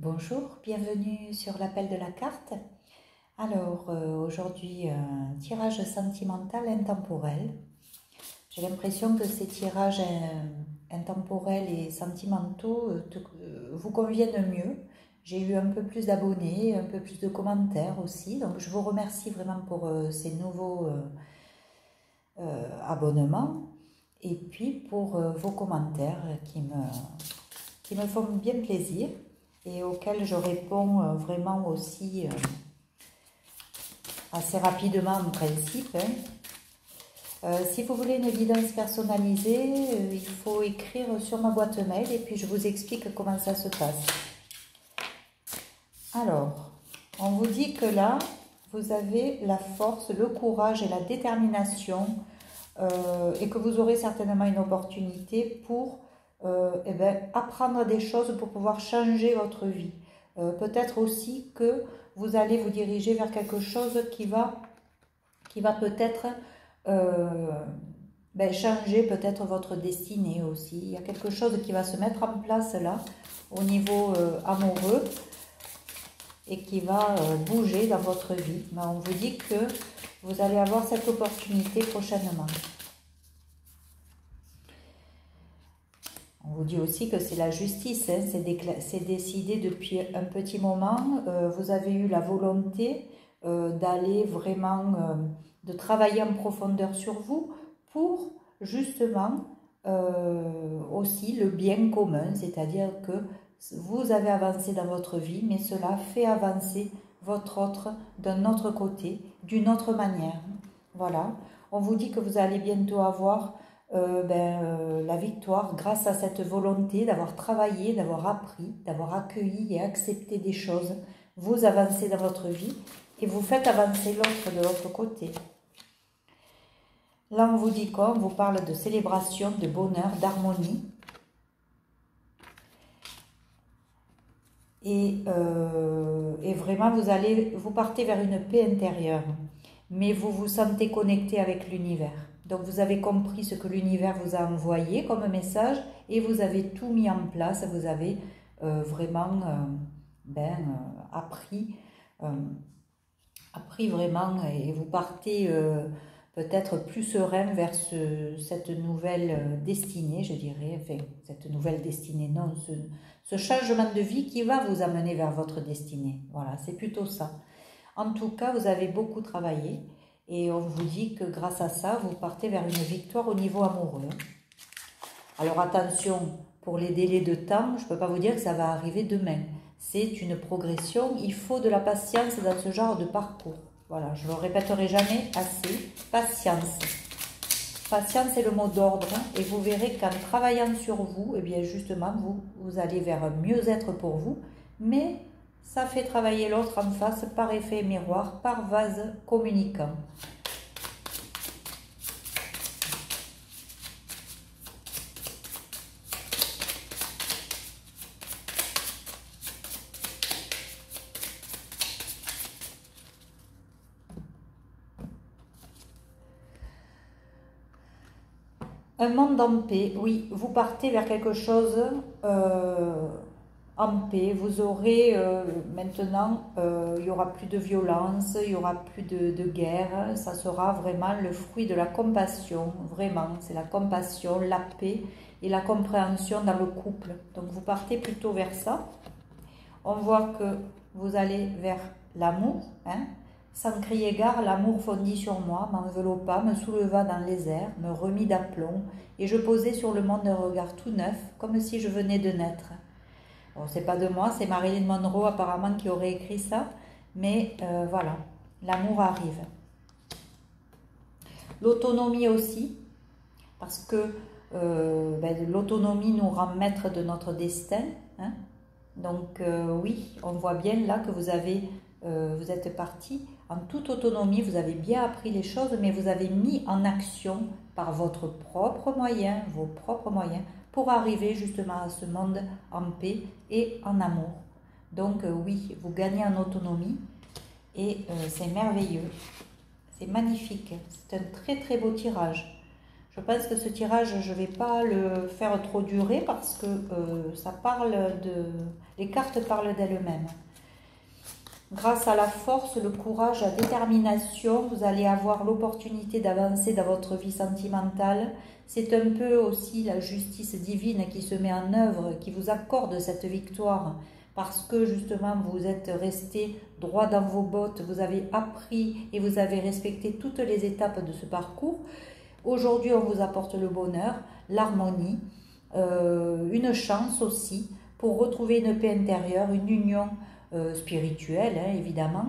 Bonjour, bienvenue sur l'appel de la carte. Alors aujourd'hui un tirage sentimental intemporel. J'ai l'impression que ces tirages intemporels et sentimentaux vous conviennent mieux. J'ai eu un peu plus d'abonnés, un peu plus de commentaires aussi. Donc je vous remercie vraiment pour ces nouveaux abonnements et puis pour vos commentaires qui me font bien plaisir et auxquels je réponds vraiment aussi assez rapidement en principe. Si vous voulez une guidance personnalisée, il faut écrire sur ma boîte mail et puis je vous explique comment ça se passe. Alors, on vous dit que là, vous avez la force, le courage et la détermination et que vous aurez certainement une opportunité pour apprendre des choses pour pouvoir changer votre vie. Peut-être aussi que vous allez vous diriger vers quelque chose qui va peut-être changer peut-être votre destinée aussi. Il y a quelque chose qui va se mettre en place là au niveau amoureux et qui va bouger dans votre vie. Mais on vous dit que vous allez avoir cette opportunité prochainement. On vous dit aussi que c'est la justice, hein, c'est décidé depuis un petit moment. Vous avez eu la volonté d'aller vraiment, de travailler en profondeur sur vous pour justement aussi le bien commun, c'est-à-dire que vous avez avancé dans votre vie, mais cela fait avancer votre autre d'un autre côté, d'une autre manière. Voilà, on vous dit que vous allez bientôt avoir la victoire grâce à cette volonté d'avoir travaillé, d'avoir appris, d'avoir accueilli et accepté des choses. Vous avancez dans votre vie et vous faites avancer l'autre de l'autre côté. Là, on vous dit quoi? On vous parle de célébration, de bonheur, d'harmonie. Et vraiment, vous partez vers une paix intérieure. Mais vous vous sentez connecté avec l'univers. Donc, vous avez compris ce que l'univers vous a envoyé comme message et vous avez tout mis en place. Vous avez vraiment appris vraiment et vous partez peut-être plus serein vers cette nouvelle destinée, je dirais. Enfin, cette nouvelle destinée, non, ce changement de vie qui va vous amener vers votre destinée. Voilà, c'est plutôt ça. En tout cas, vous avez beaucoup travaillé et on vous dit que grâce à ça, vous partez vers une victoire au niveau amoureux. Alors attention, pour les délais de temps, je ne peux pas vous dire que ça va arriver demain. C'est une progression, il faut de la patience dans ce genre de parcours. Voilà, je ne le répéterai jamais assez, patience. Patience est le mot d'ordre et vous verrez qu'en travaillant sur vous, eh bien justement, vous allez vers un mieux-être pour vous, mais ça fait travailler l'autre en face par effet miroir, par vase communicant. Un monde en paix, oui, vous partez vers quelque chose en paix. Vous aurez maintenant, il n'y aura plus de violence, il n'y aura plus de guerre. Ça sera vraiment le fruit de la compassion, vraiment. C'est la compassion, la paix et la compréhension dans le couple. Donc vous partez plutôt vers ça. On voit que vous allez vers l'amour, hein. Sans crier gare, l'amour fondit sur moi, m'enveloppa, me souleva dans les airs, me remit d'aplomb, et je posai sur le monde un regard tout neuf, comme si je venais de naître. Bon, c'est pas de moi, c'est Marilyn Monroe apparemment qui aurait écrit ça, mais voilà, l'amour arrive. L'autonomie aussi, parce que l'autonomie nous rend maître de notre destin, hein. Donc oui, on voit bien là que vous êtes parti en toute autonomie, vous avez bien appris les choses, mais vous avez mis en action par votre propre moyen, vos propres moyens, pour arriver justement à ce monde en paix et en amour. Donc oui, vous gagnez en autonomie et c'est merveilleux, c'est magnifique, c'est un très très beau tirage. Je pense que ce tirage, je ne vais pas le faire trop durer parce que les cartes parlent d'elles-mêmes. Grâce à la force, le courage, la détermination, vous allez avoir l'opportunité d'avancer dans votre vie sentimentale. C'est un peu aussi la justice divine qui se met en œuvre, qui vous accorde cette victoire parce que justement vous êtes resté droit dans vos bottes, vous avez appris et vous avez respecté toutes les étapes de ce parcours. Aujourd'hui, on vous apporte le bonheur, l'harmonie, une chance aussi pour retrouver une paix intérieure, une union spirituelle, hein, évidemment.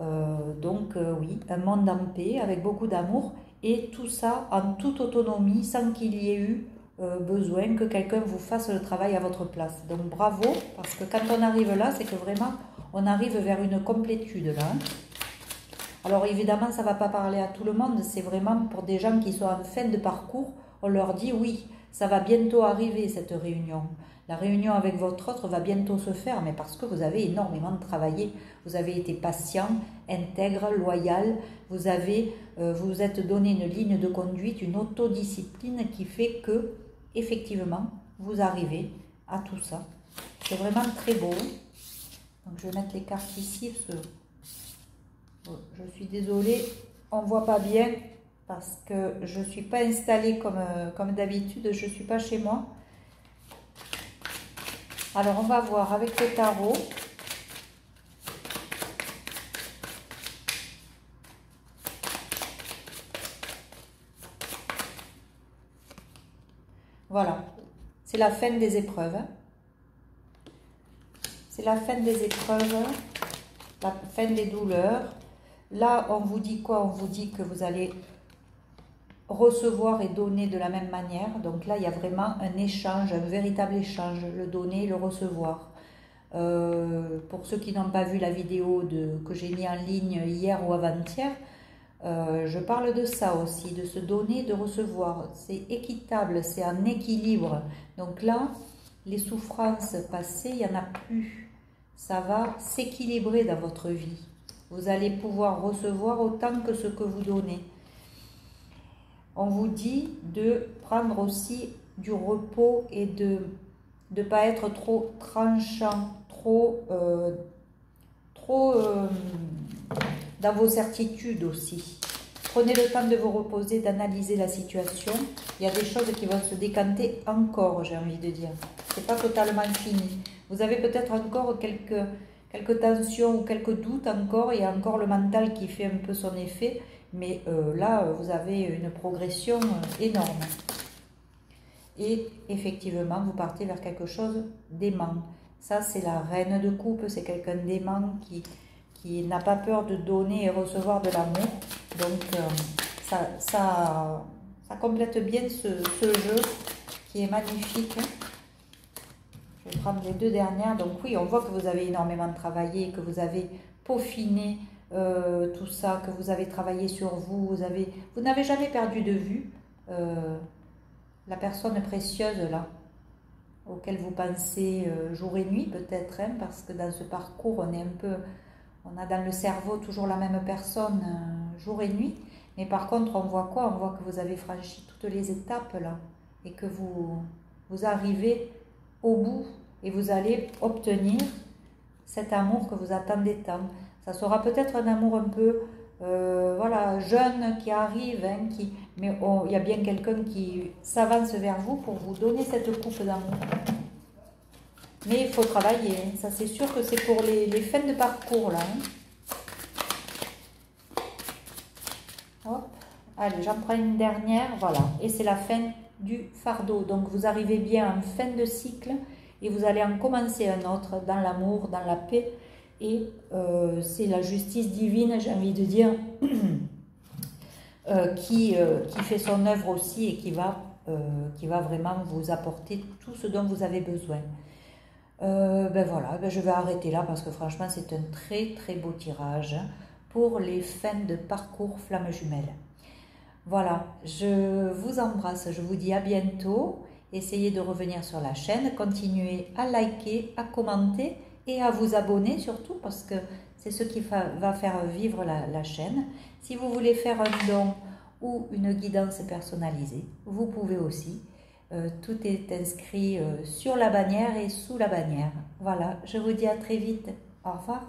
Oui, un monde en paix avec beaucoup d'amour et tout ça en toute autonomie sans qu'il y ait eu besoin que quelqu'un vous fasse le travail à votre place. Donc bravo, parce que quand on arrive là, c'est que vraiment on arrive vers une complétude là. Alors évidemment, ça ne va pas parler à tout le monde, c'est vraiment pour des gens qui sont en fin de parcours, on leur dit oui, ça va bientôt arriver cette réunion. La réunion avec votre autre va bientôt se faire, mais parce que vous avez énormément travaillé, vous avez été patient, intègre, loyal, vous vous êtes donné une ligne de conduite, une autodiscipline qui fait que, effectivement, vous arrivez à tout ça. C'est vraiment très beau. Donc je vais mettre les cartes ici, parce que je suis désolée, on ne voit pas bien, parce que je ne suis pas installée comme d'habitude, je ne suis pas chez moi. Alors, on va voir avec le tarot. Voilà, c'est la fin des épreuves. C'est la fin des épreuves, la fin des douleurs. Là, on vous dit quoi? On vous dit que vous allez recevoir et donner de la même manière. Donc là, il y a vraiment un échange, un véritable échange, le donner, le recevoir. Pour ceux qui n'ont pas vu la vidéo que j'ai mis en ligne hier ou avant-hier, je parle de ça aussi, de se donner, de recevoir. C'est équitable, c'est en équilibre. Donc là, les souffrances passées, il n'y en a plus. Ça va s'équilibrer dans votre vie. Vous allez pouvoir recevoir autant que ce que vous donnez. On vous dit de prendre aussi du repos et de ne pas être trop tranchant, trop dans vos certitudes aussi. Prenez le temps de vous reposer, d'analyser la situation. Il y a des choses qui vont se décanter encore, j'ai envie de dire. C'est pas totalement fini. Vous avez peut-être encore quelques tensions ou quelques doutes encore. Il y a encore le mental qui fait un peu son effet. Mais là, vous avez une progression énorme. Et effectivement, vous partez vers quelque chose d'aimant. Ça, c'est la reine de coupe. C'est quelqu'un d'aimant qui n'a pas peur de donner et recevoir de l'amour. Donc, ça complète bien ce jeu qui est magnifique. Je vais prendre les deux dernières. Donc oui, on voit que vous avez énormément travaillé, que vous avez peaufiné tout ça, que vous avez travaillé sur vous. Vous n'avez jamais perdu de vue la personne précieuse là, auquel vous pensez jour et nuit peut-être, hein, parce que dans ce parcours, on a dans le cerveau toujours la même personne jour et nuit. Mais par contre, on voit quoi? On voit que vous avez franchi toutes les étapes là et que vous arrivez au bout et vous allez obtenir cet amour que vous attendez tant. Ça sera peut-être un amour un peu voilà, jeune qui arrive, hein, mais il y a bien quelqu'un qui s'avance vers vous pour vous donner cette coupe d'amour. Mais il faut travailler, hein. Ça c'est sûr que c'est pour les fins de parcours là. Hein. Hop. Allez, j'en prends une dernière, voilà. Et c'est la fin du fardeau. Donc vous arrivez bien en fin de cycle et vous allez en commencer un autre dans l'amour, dans la paix. Et c'est la justice divine, j'ai envie de dire, qui fait son œuvre aussi et qui va vraiment vous apporter tout ce dont vous avez besoin. Ben voilà, ben je vais arrêter là parce que franchement c'est un très très beau tirage pour les fins de parcours Flamme Jumelle. Voilà, je vous embrasse, je vous dis à bientôt. Essayez de revenir sur la chaîne, continuez à liker, à commenter et à vous abonner surtout parce que c'est ce qui va faire vivre la chaîne. Si vous voulez faire un don ou une guidance personnalisée, vous pouvez aussi. Tout est inscrit sur la bannière et sous la bannière. Voilà, je vous dis à très vite. Au revoir.